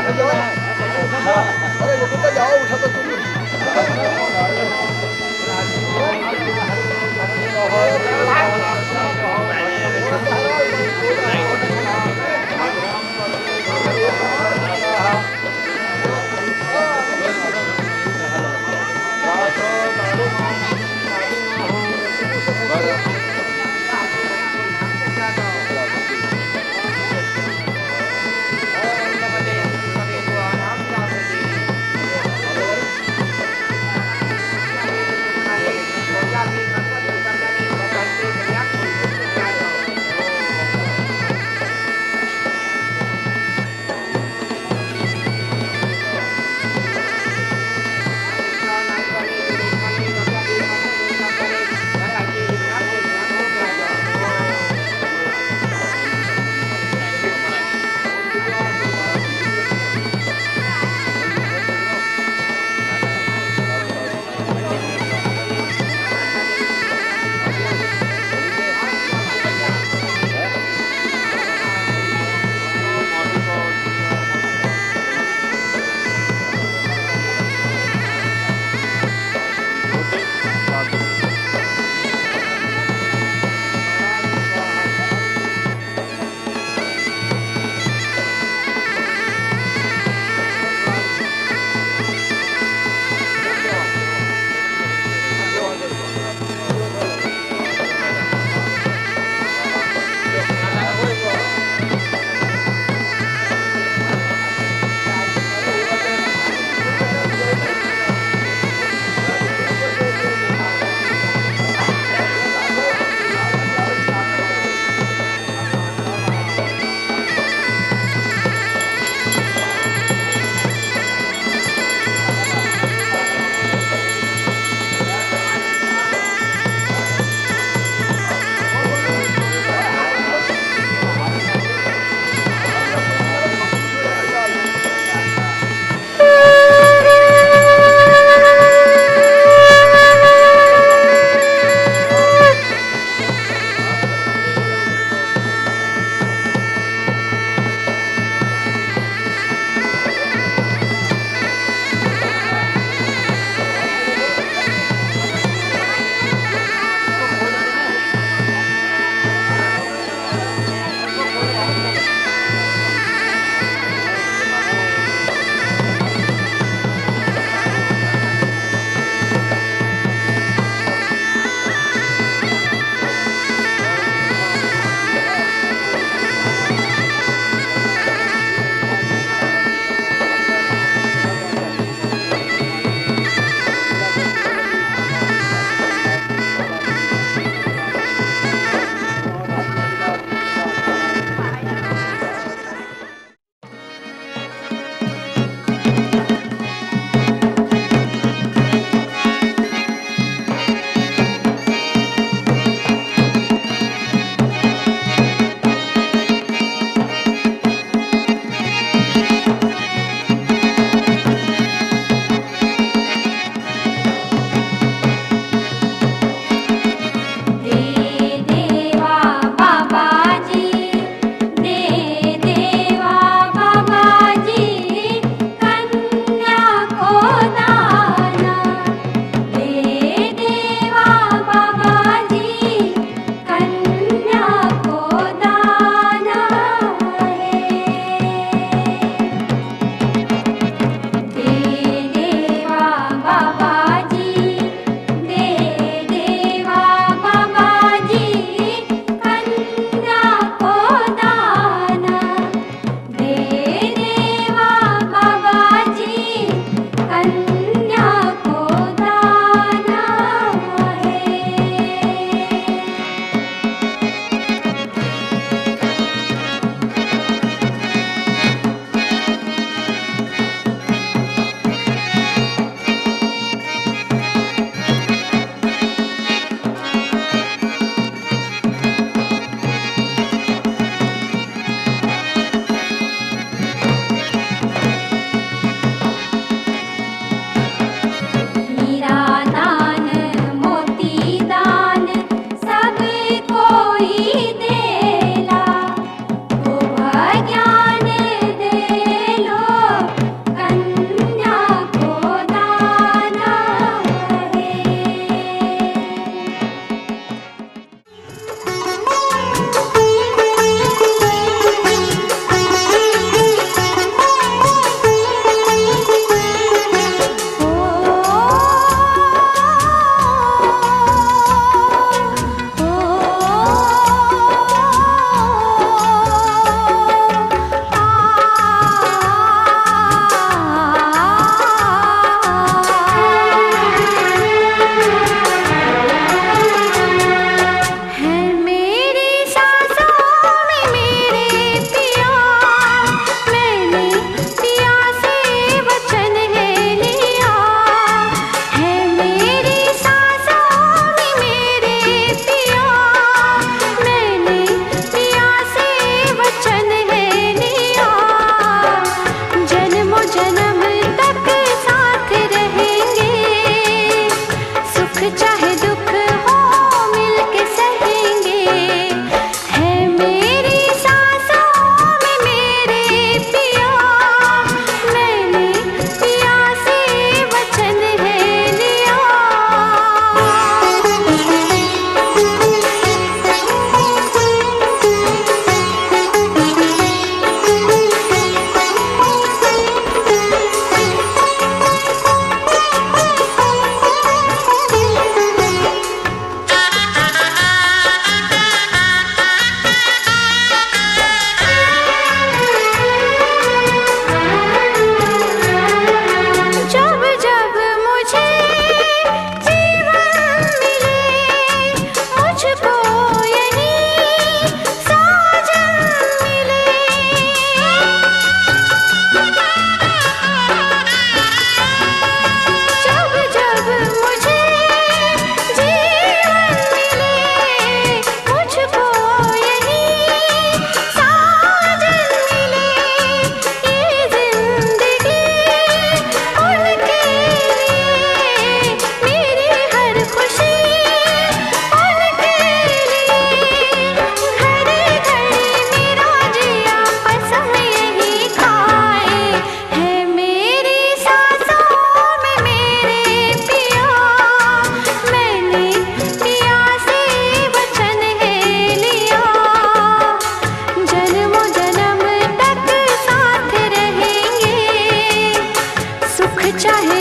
अरे वो तो जाओ उठा तो तुम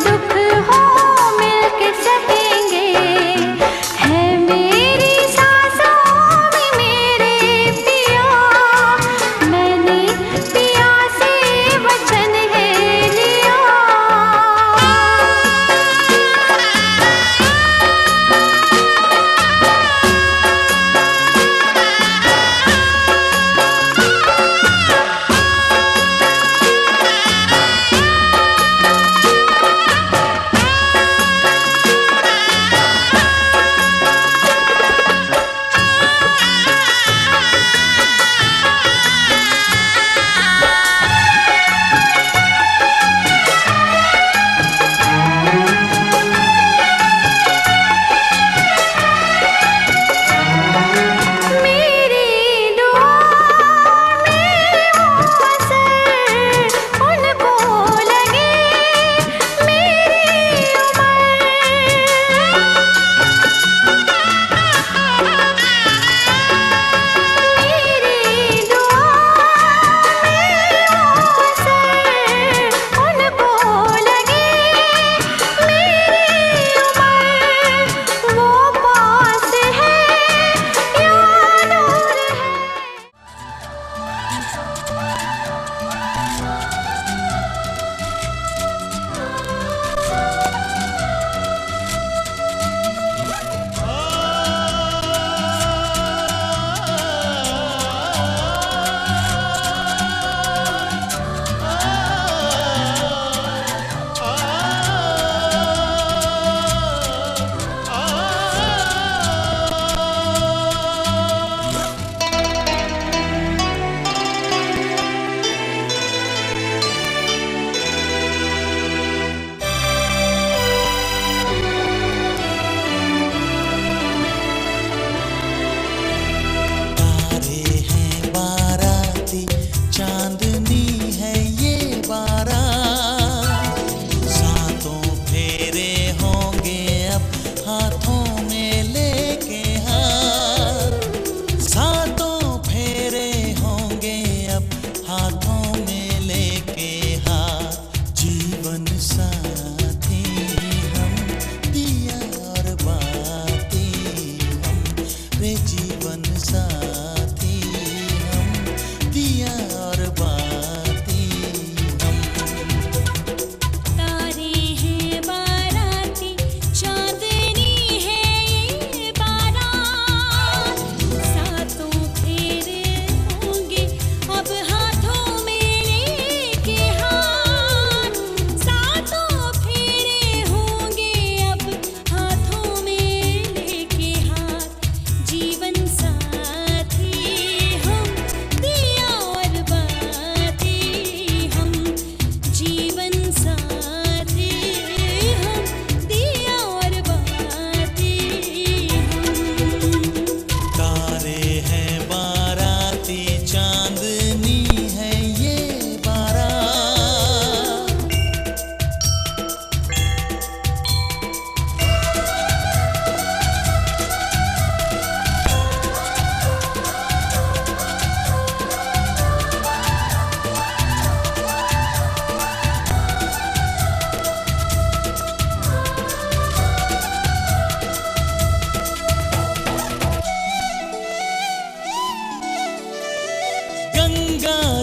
दुख हो मिलके सहेंगे, है मेरी सांसों में मेरे पिया, मैंने पिया से वचन है लिया।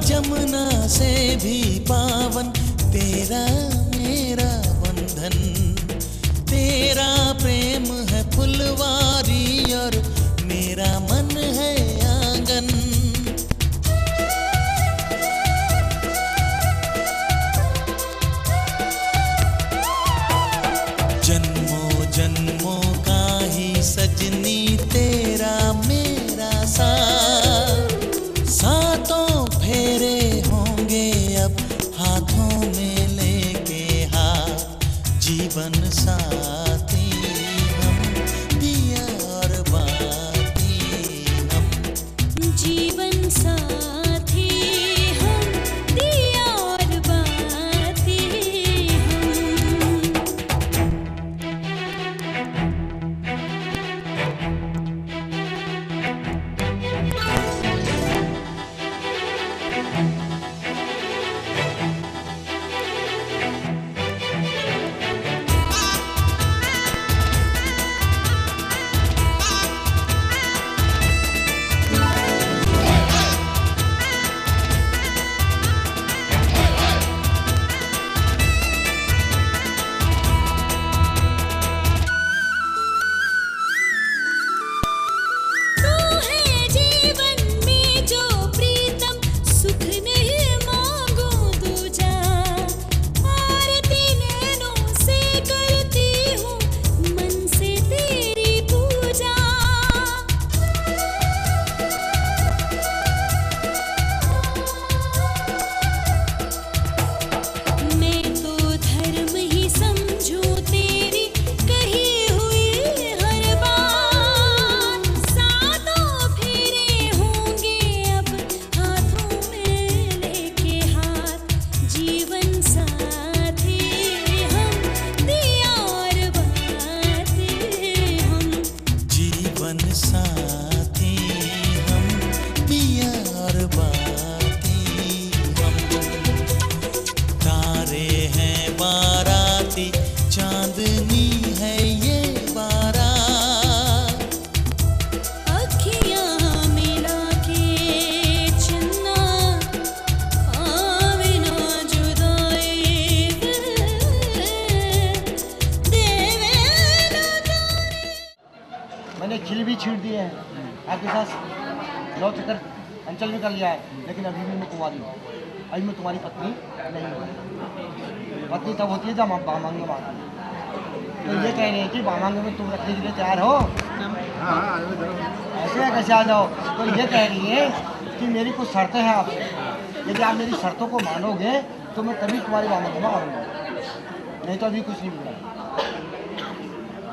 जमुना से भी पावन तेरा मेरा बंधन, तेरा प्रेम है फुलवारी और मेरा मन है आंगन। जन्मों जन्मों का ही सजनी तेरा मेरा साथ, सातों फेरे होंगे अब हाथों में लेके हाथ, जीवन साथी हम दिया और बाती हम, जीवन साथी हम दिया और बाती हम। छिल भी छीट दिए हैं, आपके साथ लव चक्कर अंचल भी कर लिया है, लेकिन अभी भी मैं कुंवारी हूँ, अभी मैं तुम्हारी पत्नी नहीं हूँ। पत्नी तब होती है जब आप बामांग में मांगती है। तो ये कह रहे हैं कि बामांग में तुम रखने के लिए तैयार हो? ऐसे कैसे आ जाओ? तो ये कह रही है कि मेरी कुछ शर्तें हैं आपसे, यदि आप मेरी शर्तों को मानोगे तो मैं तभी तुम्हारी बामांग में आऊँगा, नहीं तो अभी कुछ नहीं मिला।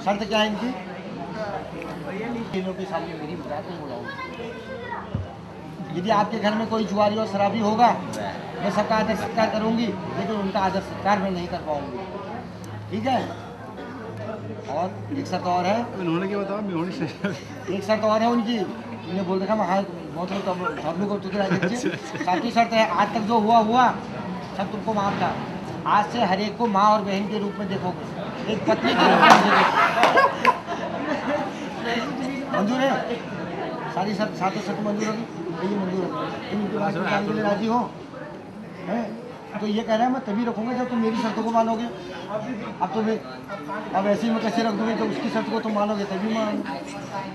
शर्त क्या है इनकी? तीनों के सामने मेरी मजाक नहीं उड़ाऊंगी। यदि आपके घर में कोई जुआरी और शराबी होगा, मैं सबका आदर सत्कार करूंगी, लेकिन उनका आदर सत्कार मैं नहीं कर पाऊंगी, ठीक है? और एक शर्त और है। उन्होंने क्या बताया? मैं होनी चाहिए। एक शर्त और है उनकी, तुमने बोल देखा मैं हाँ बहुत लोग सब लोग सातवीं शर्त है, आज तक जो हुआ सब तुमको माफ था, आज से हर एक को माँ और बहन के रूप में देखोगे, एक पत्नी के रूप में देखोगे। मंजूर है? सारी शर्त सातों शर्त मंजूर होगी? ये मंजूर होगी। तुम इनकी बात मानने के लिए राजी हो? हैं? तो ये कह रहा है मैं तभी रखूँगा जब तुम मेरी शर्तों को मानोगे। अब ऐसे ही मैं कैसे रख दूँगी? जब उसकी शर्त को तुम मानोगे तभी मान।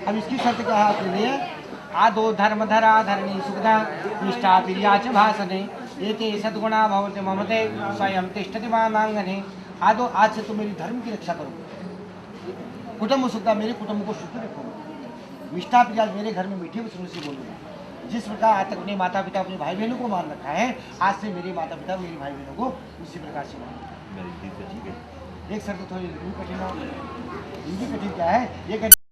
अब इसकी शर्त क्या है आपके लिए? आदो धर्मधरा धरणी सुखदा निष्ठा प्रिया च भाषणे एते सद्गुणा भवते ममते स्वयं तिष्ठति मामांगने। आदो आज से तुम मेरी धर्म की रक्षा करो, कुटुंब सुखदा मेरे कुटुंब को सुखी रखो, निष्ठा प्रिया मेरे घर में मीठी वचनों से बोलूँगा। जिस प्रकार आज तक अपने माता पिता अपने भाई बहनों को मान रखा है, आज से मेरे माता पिता मेरे भाई बहनों को उसी प्रकार से मान। एक शर्त थोड़ी कठिन है, इनकी कठिन क्या है? ये